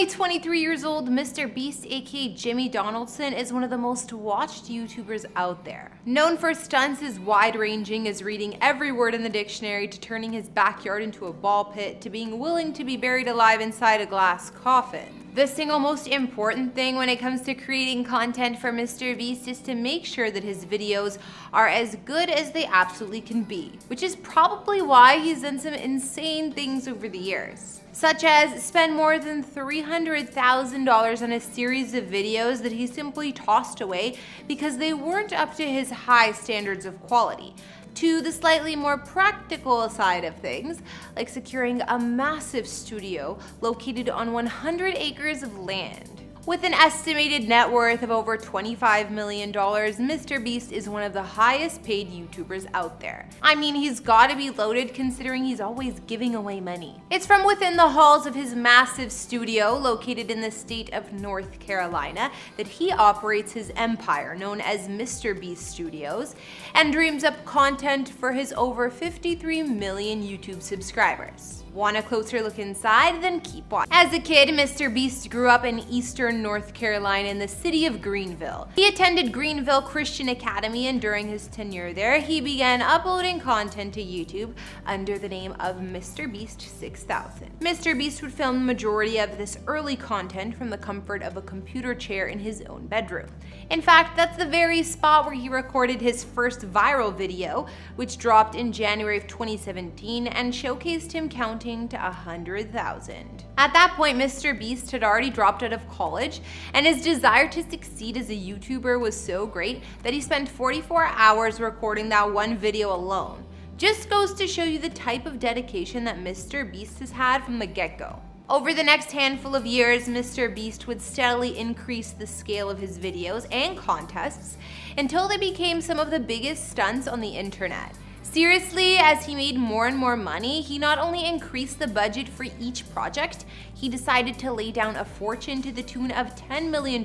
Currently 23 years old, Mr. Beast aka Jimmy Donaldson is one of the most watched YouTubers out there. Known for stunts as wide-ranging as reading every word in the dictionary to turning his backyard into a ball pit to being willing to be buried alive inside a glass coffin. The single most important thing when it comes to creating content for Mr. Beast is to make sure that his videos are as good as they absolutely can be, which is probably why he's done some insane things over the years, such as spend more than $300,000 on a series of videos that he simply tossed away because they weren't up to his high standards of quality, to the slightly more practical side of things, like securing a massive studio located on 100 acres of land. With an estimated net worth of over $25 million, Mr. Beast is one of the highest paid YouTubers out there. I mean, he's gotta be loaded considering he's always giving away money. It's from within the halls of his massive studio located in the state of North Carolina that he operates his empire known as Mr. Beast Studios and dreams up content for his over 53 million YouTube subscribers. Want a closer look inside? Then keep watching. As a kid, Mr. Beast grew up in eastern North Carolina in the city of Greenville. He attended Greenville Christian Academy, and during his tenure there, he began uploading content to YouTube under the name of Mr. Beast 6000. Mr. Beast would film the majority of this early content from the comfort of a computer chair in his own bedroom. In fact, that's the very spot where he recorded his first viral video, which dropped in January of 2017 and showcased him counting to 100,000. At that point, Mr. Beast had already dropped out of college, and his desire to succeed as a YouTuber was so great that he spent 44 hours recording that one video alone. Just goes to show you the type of dedication that Mr. Beast has had from the get-go. Over the next handful of years, Mr. Beast would steadily increase the scale of his videos and contests until they became some of the biggest stunts on the internet. Seriously, as he made more and more money, he not only increased the budget for each project, he decided to lay down a fortune to the tune of $10 million.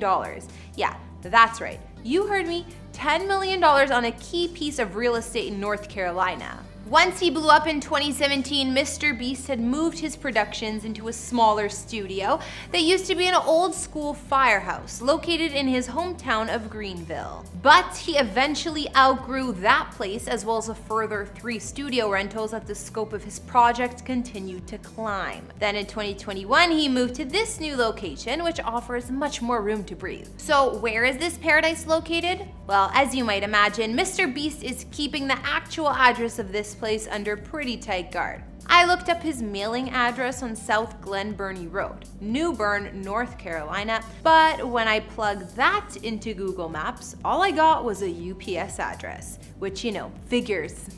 Yeah, that's right. You heard me, $10 million on a key piece of real estate in North Carolina. Once he blew up in 2017, Mr. Beast had moved his productions into a smaller studio that used to be an old school firehouse located in his hometown of Greenville. But he eventually outgrew that place, as well as a further 3 studio rentals as the scope of his project continued to climb. Then in 2021, he moved to this new location, which offers much more room to breathe. So where is this paradise located? Well, as you might imagine, Mr. Beast is keeping the actual address of this place under pretty tight guard. I looked up his mailing address on South Glen Burnie Road, New Bern, North Carolina, but when I plugged that into Google Maps, all I got was a UPS address, which, you know, figures.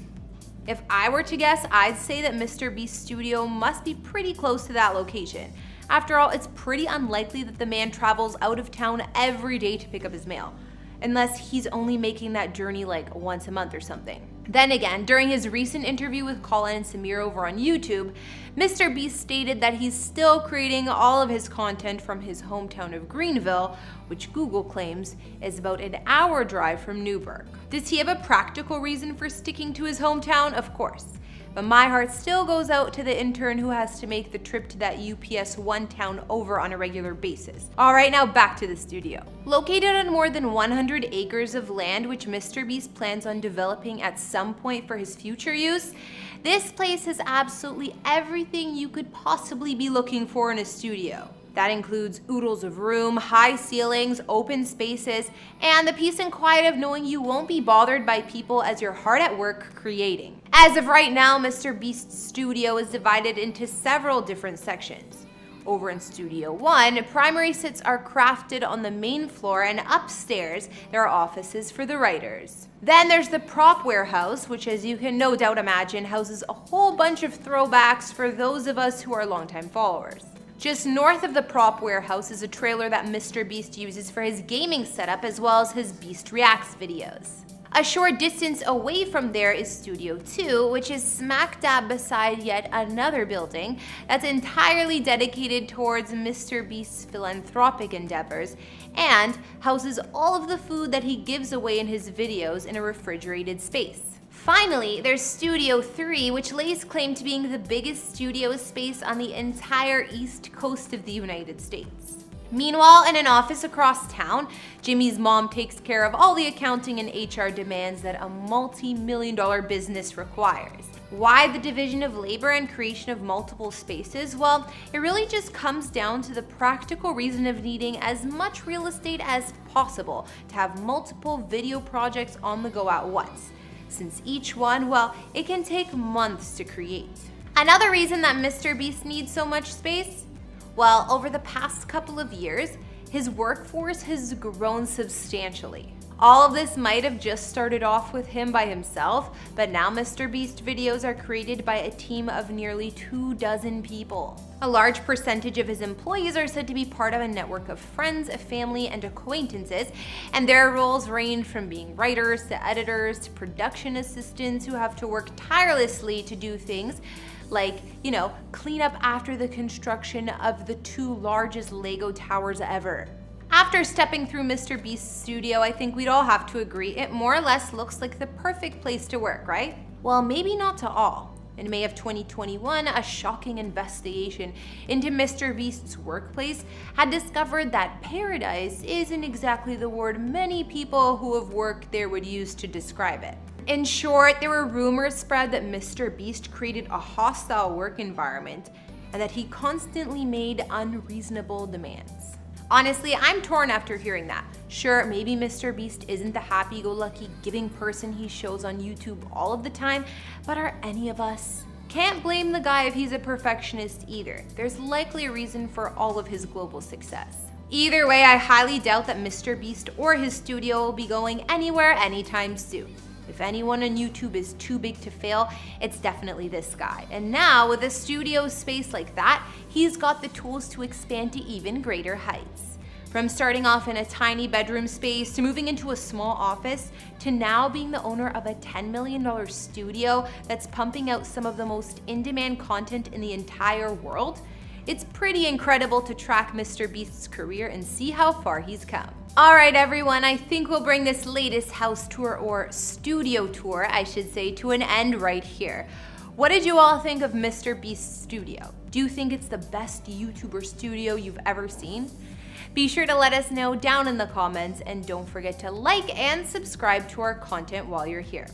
If I were to guess, I'd say that Mr. Beast's studio must be pretty close to that location. After all, it's pretty unlikely that the man travels out of town every day to pick up his mail, unless he's only making that journey like once a month or something. Then again, during his recent interview with Colin and Samir over on YouTube, Mr. Beast stated that he's still creating all of his content from his hometown of Greenville, which Google claims is about an hour drive from Newburgh. Does he have a practical reason for sticking to his hometown? Of course. But my heart still goes out to the intern who has to make the trip to that UPS one town over on a regular basis. Alright, now back to the studio. Located on more than 100 acres of land, which Mr. Beast plans on developing at some point for his future use, this place has absolutely everything you could possibly be looking for in a studio. That includes oodles of room, high ceilings, open spaces, and the peace and quiet of knowing you won't be bothered by people as you're hard at work creating. As of right now, Mr. Beast's studio is divided into several different sections. Over in Studio 1, primary sets are crafted on the main floor, and upstairs there are offices for the writers. Then there's the prop warehouse, which, as you can no doubt imagine, houses a whole bunch of throwbacks for those of us who are longtime followers. Just north of the prop warehouse is a trailer that Mr. Beast uses for his gaming setup, as well as his Beast Reacts videos. A short distance away from there is Studio 2, which is smack dab beside yet another building that's entirely dedicated towards Mr. Beast's philanthropic endeavors and houses all of the food that he gives away in his videos in a refrigerated space. Finally, there's Studio 3, which lays claim to being the biggest studio space on the entire east coast of the United States. Meanwhile, in an office across town, Jimmy's mom takes care of all the accounting and HR demands that a multi-million-dollar business requires. Why the division of labor and creation of multiple spaces? Well, it really just comes down to the practical reason of needing as much real estate as possible to have multiple video projects on the go at once. Since each one, well, it can take months to create. Another reason that MrBeast needs so much space? Well, over the past couple of years, his workforce has grown substantially. All of this might have just started off with him by himself, but now MrBeast videos are created by a team of nearly 24 people. A large percentage of his employees are said to be part of a network of friends, family, and acquaintances, and their roles range from being writers to editors to production assistants who have to work tirelessly to do things like, clean up after the construction of the 2 largest Lego towers ever. After stepping through MrBeast's studio, I think we'd all have to agree it more or less looks like the perfect place to work, right? Well, maybe not to all. In May of 2021, a shocking investigation into MrBeast's workplace had discovered that paradise isn't exactly the word many people who have worked there would use to describe it. In short, there were rumors spread that MrBeast created a hostile work environment and that he constantly made unreasonable demands. Honestly, I'm torn after hearing that. Sure, maybe MrBeast isn't the happy-go-lucky giving person he shows on YouTube all of the time, but are any of us? Can't blame the guy if he's a perfectionist either. There's likely a reason for all of his global success. Either way, I highly doubt that MrBeast or his studio will be going anywhere anytime soon. If anyone on YouTube is too big to fail, it's definitely this guy. And now, with a studio space like that, he's got the tools to expand to even greater heights. From starting off in a tiny bedroom space, to moving into a small office, to now being the owner of a $10 million studio that's pumping out some of the most in-demand content in the entire world, it's pretty incredible to track MrBeast's career and see how far he's come. Alright everyone, I think we'll bring this latest house tour, or studio tour I should say, to an end right here. What did you all think of MrBeast's studio? Do you think it's the best YouTuber studio you've ever seen? Be sure to let us know down in the comments, and don't forget to like and subscribe to our content while you're here.